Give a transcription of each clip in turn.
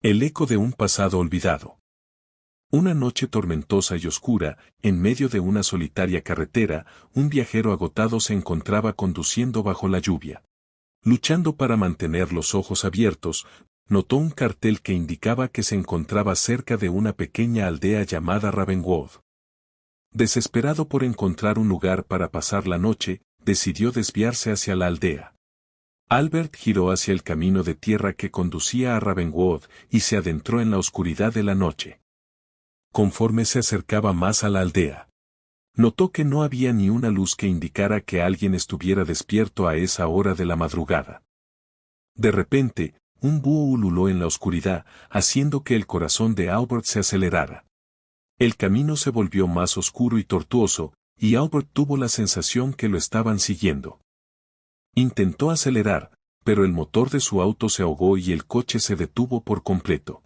El eco de un pasado olvidado. Una noche tormentosa y oscura, en medio de una solitaria carretera, un viajero agotado se encontraba conduciendo bajo la lluvia. Luchando para mantener los ojos abiertos, notó un cartel que indicaba que se encontraba cerca de una pequeña aldea llamada Ravenwood. Desesperado por encontrar un lugar para pasar la noche, decidió desviarse hacia la aldea. Albert giró hacia el camino de tierra que conducía a Ravenwood y se adentró en la oscuridad de la noche. Conforme se acercaba más a la aldea, notó que no había ni una luz que indicara que alguien estuviera despierto a esa hora de la madrugada. De repente, un búho ululó en la oscuridad, haciendo que el corazón de Albert se acelerara. El camino se volvió más oscuro y tortuoso, y Albert tuvo la sensación que lo estaban siguiendo. Intentó acelerar, pero el motor de su auto se ahogó y el coche se detuvo por completo.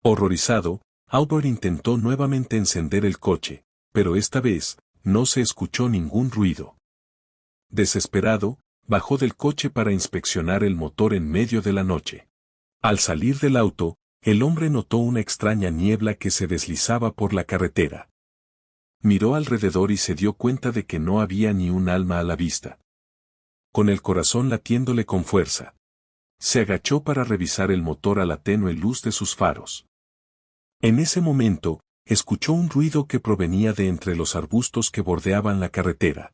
Horrorizado, Albert intentó nuevamente encender el coche, pero esta vez, no se escuchó ningún ruido. Desesperado, bajó del coche para inspeccionar el motor en medio de la noche. Al salir del auto, el hombre notó una extraña niebla que se deslizaba por la carretera. Miró alrededor y se dio cuenta de que no había ni un alma a la vista. Con el corazón latiéndole con fuerza, se agachó para revisar el motor a la tenue luz de sus faros. En ese momento, escuchó un ruido que provenía de entre los arbustos que bordeaban la carretera,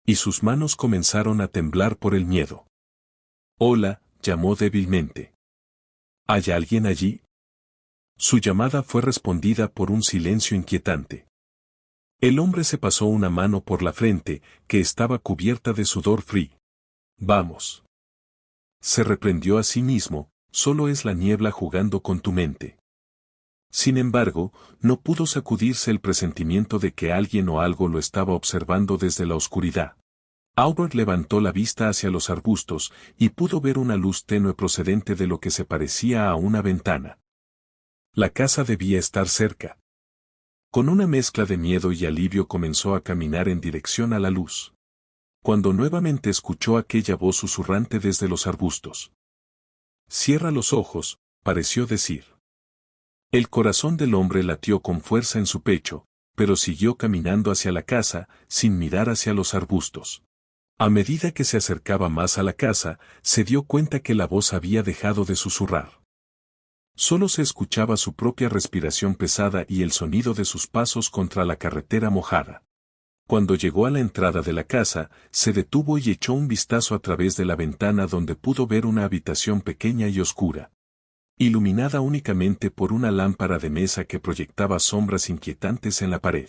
y sus manos comenzaron a temblar por el miedo. «Hola», llamó débilmente. «¿Hay alguien allí?». Su llamada fue respondida por un silencio inquietante. El hombre se pasó una mano por la frente, que estaba cubierta de sudor frío. «Vamos». Se reprendió a sí mismo, solo es la niebla jugando con tu mente. Sin embargo, no pudo sacudirse el presentimiento de que alguien o algo lo estaba observando desde la oscuridad. Albert levantó la vista hacia los arbustos y pudo ver una luz tenue procedente de lo que se parecía a una ventana. La casa debía estar cerca. Con una mezcla de miedo y alivio comenzó a caminar en dirección a la luz. Cuando nuevamente escuchó aquella voz susurrante desde los arbustos. «Cierra los ojos», pareció decir. El corazón del hombre latió con fuerza en su pecho, pero siguió caminando hacia la casa, sin mirar hacia los arbustos. A medida que se acercaba más a la casa, se dio cuenta que la voz había dejado de susurrar. Solo se escuchaba su propia respiración pesada y el sonido de sus pasos contra la carretera mojada. Cuando llegó a la entrada de la casa, se detuvo y echó un vistazo a través de la ventana donde pudo ver una habitación pequeña y oscura, iluminada únicamente por una lámpara de mesa que proyectaba sombras inquietantes en la pared.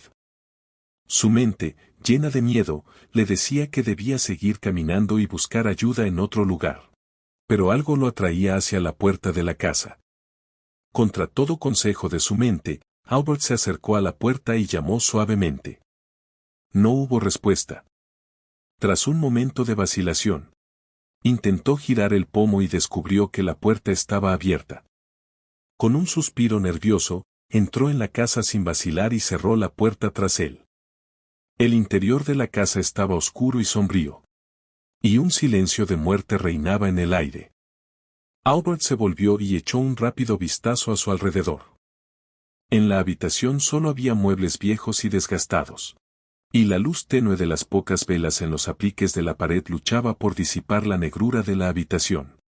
Su mente, llena de miedo, le decía que debía seguir caminando y buscar ayuda en otro lugar. Pero algo lo atraía hacia la puerta de la casa. Contra todo consejo de su mente, Albert se acercó a la puerta y llamó suavemente. No hubo respuesta. Tras un momento de vacilación, intentó girar el pomo y descubrió que la puerta estaba abierta. Con un suspiro nervioso, entró en la casa sin vacilar y cerró la puerta tras él. El interior de la casa estaba oscuro y sombrío. Y un silencio de muerte reinaba en el aire. Albert se volvió y echó un rápido vistazo a su alrededor. En la habitación solo había muebles viejos y desgastados. Y la luz tenue de las pocas velas en los apliques de la pared luchaba por disipar la negrura de la habitación.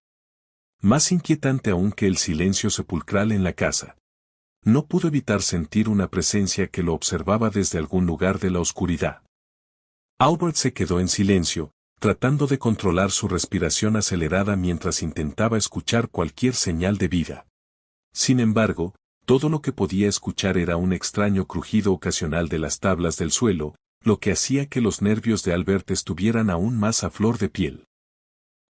Más inquietante aún que el silencio sepulcral en la casa. No pudo evitar sentir una presencia que lo observaba desde algún lugar de la oscuridad. Albert se quedó en silencio, tratando de controlar su respiración acelerada mientras intentaba escuchar cualquier señal de vida. Sin embargo, todo lo que podía escuchar era un extraño crujido ocasional de las tablas del suelo, lo que hacía que los nervios de Albert estuvieran aún más a flor de piel.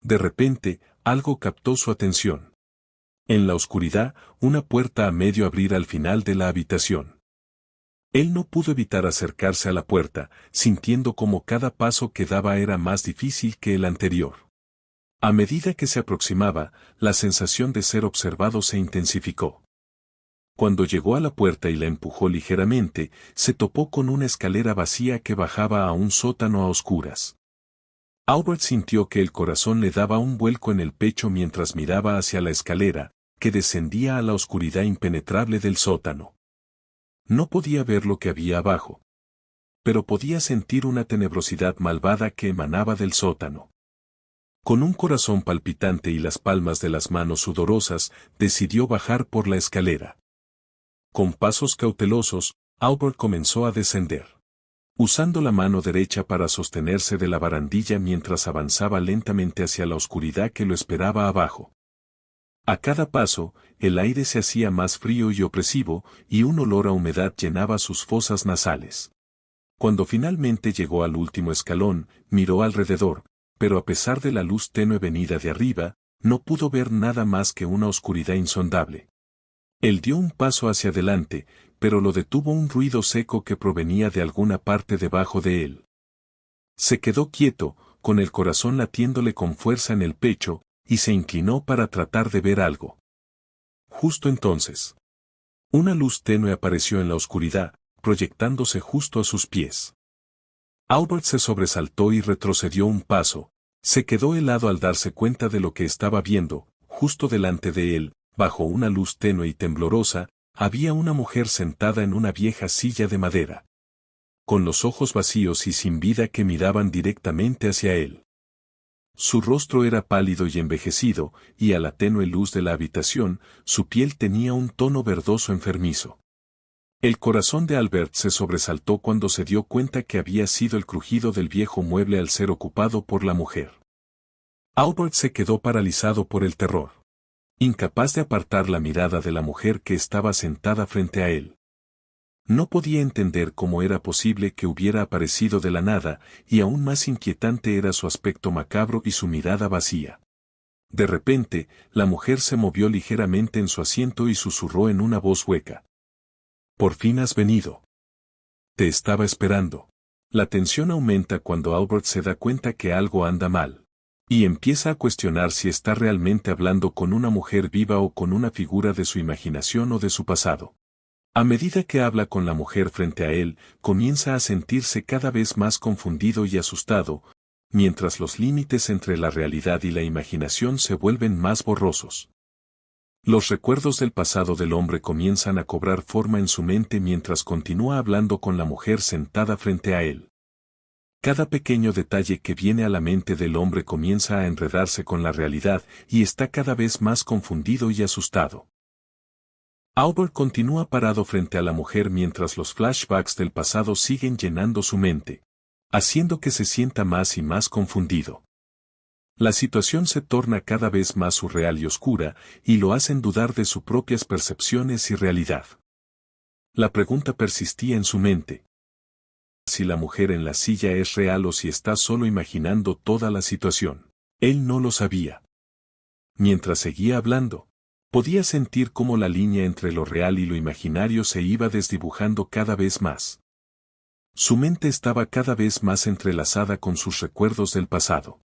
De repente, algo captó su atención. En la oscuridad, una puerta a medio abrir al final de la habitación. Él no pudo evitar acercarse a la puerta, sintiendo como cada paso que daba era más difícil que el anterior. A medida que se aproximaba, la sensación de ser observado se intensificó. Cuando llegó a la puerta y la empujó ligeramente, se topó con una escalera vacía que bajaba a un sótano a oscuras. Albert sintió que el corazón le daba un vuelco en el pecho mientras miraba hacia la escalera, que descendía a la oscuridad impenetrable del sótano. No podía ver lo que había abajo, pero podía sentir una tenebrosidad malvada que emanaba del sótano. Con un corazón palpitante y las palmas de las manos sudorosas, decidió bajar por la escalera. Con pasos cautelosos, Albert comenzó a descender, usando la mano derecha para sostenerse de la barandilla mientras avanzaba lentamente hacia la oscuridad que lo esperaba abajo. A cada paso, el aire se hacía más frío y opresivo, y un olor a humedad llenaba sus fosas nasales. Cuando finalmente llegó al último escalón, miró alrededor, pero a pesar de la luz tenue venida de arriba, no pudo ver nada más que una oscuridad insondable. Él dio un paso hacia adelante, pero lo detuvo un ruido seco que provenía de alguna parte debajo de él. Se quedó quieto, con el corazón latiéndole con fuerza en el pecho, y se inclinó para tratar de ver algo. Justo entonces, una luz tenue apareció en la oscuridad, proyectándose justo a sus pies. Albert se sobresaltó y retrocedió un paso. Se quedó helado al darse cuenta de lo que estaba viendo. Justo delante de él, bajo una luz tenue y temblorosa, había una mujer sentada en una vieja silla de madera, con los ojos vacíos y sin vida que miraban directamente hacia él. Su rostro era pálido y envejecido, y a la tenue luz de la habitación, su piel tenía un tono verdoso enfermizo. El corazón de Albert se sobresaltó cuando se dio cuenta que había sido el crujido del viejo mueble al ser ocupado por la mujer. Albert se quedó paralizado por el terror, incapaz de apartar la mirada de la mujer que estaba sentada frente a él. No podía entender cómo era posible que hubiera aparecido de la nada, y aún más inquietante era su aspecto macabro y su mirada vacía. De repente, la mujer se movió ligeramente en su asiento y susurró en una voz hueca: «Por fin has venido. Te estaba esperando». La tensión aumenta cuando Albert se da cuenta que algo anda mal, y empieza a cuestionar si está realmente hablando con una mujer viva o con una figura de su imaginación o de su pasado. A medida que habla con la mujer frente a él, comienza a sentirse cada vez más confundido y asustado, mientras los límites entre la realidad y la imaginación se vuelven más borrosos. Los recuerdos del pasado del hombre comienzan a cobrar forma en su mente mientras continúa hablando con la mujer sentada frente a él. Cada pequeño detalle que viene a la mente del hombre comienza a enredarse con la realidad y está cada vez más confundido y asustado. Albert continúa parado frente a la mujer mientras los flashbacks del pasado siguen llenando su mente, haciendo que se sienta más y más confundido. La situación se torna cada vez más surreal y oscura, y lo hacen dudar de sus propias percepciones y realidad. La pregunta persistía en su mente: si la mujer en la silla es real o si está solo imaginando toda la situación. Él no lo sabía. Mientras seguía hablando, podía sentir cómo la línea entre lo real y lo imaginario se iba desdibujando cada vez más. Su mente estaba cada vez más entrelazada con sus recuerdos del pasado.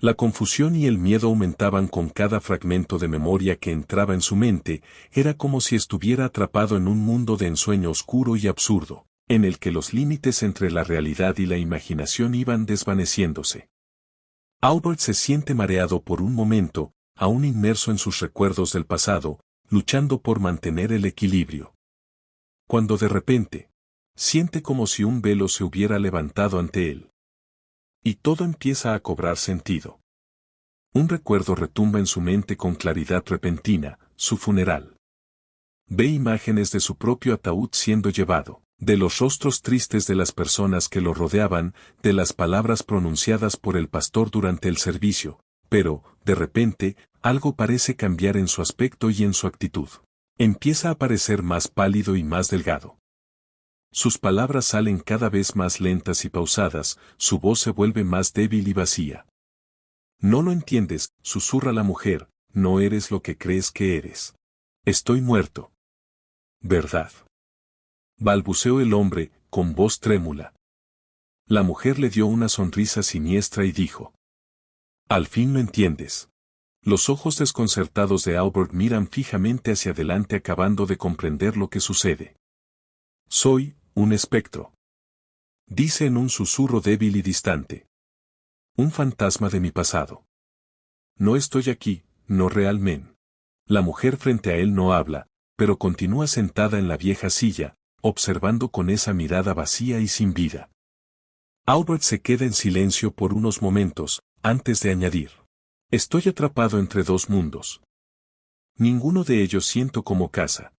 La confusión y el miedo aumentaban con cada fragmento de memoria que entraba en su mente. Era como si estuviera atrapado en un mundo de ensueño oscuro y absurdo, en el que los límites entre la realidad y la imaginación iban desvaneciéndose. Albert se siente mareado por un momento, aún inmerso en sus recuerdos del pasado, luchando por mantener el equilibrio. Cuando de repente, siente como si un velo se hubiera levantado ante él. Y todo empieza a cobrar sentido. Un recuerdo retumba en su mente con claridad repentina: su funeral. Ve imágenes de su propio ataúd siendo llevado, de los rostros tristes de las personas que lo rodeaban, de las palabras pronunciadas por el pastor durante el servicio, pero, de repente, algo parece cambiar en su aspecto y en su actitud. Empieza a parecer más pálido y más delgado. Sus palabras salen cada vez más lentas y pausadas, su voz se vuelve más débil y vacía. «No lo entiendes», susurra la mujer, «no eres lo que crees que eres. Estoy muerto». «¿Verdad?», balbuceó el hombre, con voz trémula. La mujer le dio una sonrisa siniestra y dijo: «Al fin lo entiendes». Los ojos desconcertados de Albert miran fijamente hacia adelante, acabando de comprender lo que sucede. «Soy un espectro», dice en un susurro débil y distante. «Un fantasma de mi pasado. No estoy aquí, no realmente. La mujer frente a él no habla, pero continúa sentada en la vieja silla, observando con esa mirada vacía y sin vida. Albert se queda en silencio por unos momentos, antes de añadir. Estoy atrapado entre dos mundos. Ninguno de ellos siento como casa.